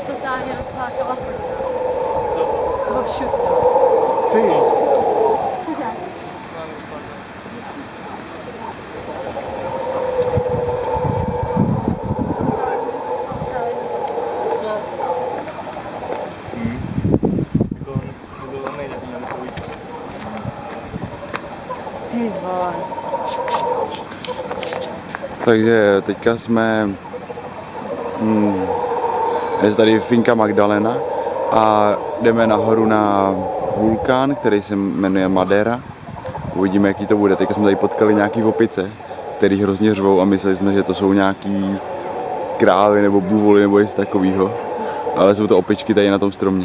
Totálně rozplákala. Co? Šut. Ty. Ty vole. Takže teďka jsme je tady Finka Magdalena a jdeme nahoru na vulkán, který se jmenuje Madeira. Uvidíme, jaký to bude. Teďka jsme tady potkali nějaký opice, který hrozně řvou a mysleli jsme, že to jsou nějaký krávy nebo buvoly nebo něco takového. Ale jsou to opičky tady na tom stromě.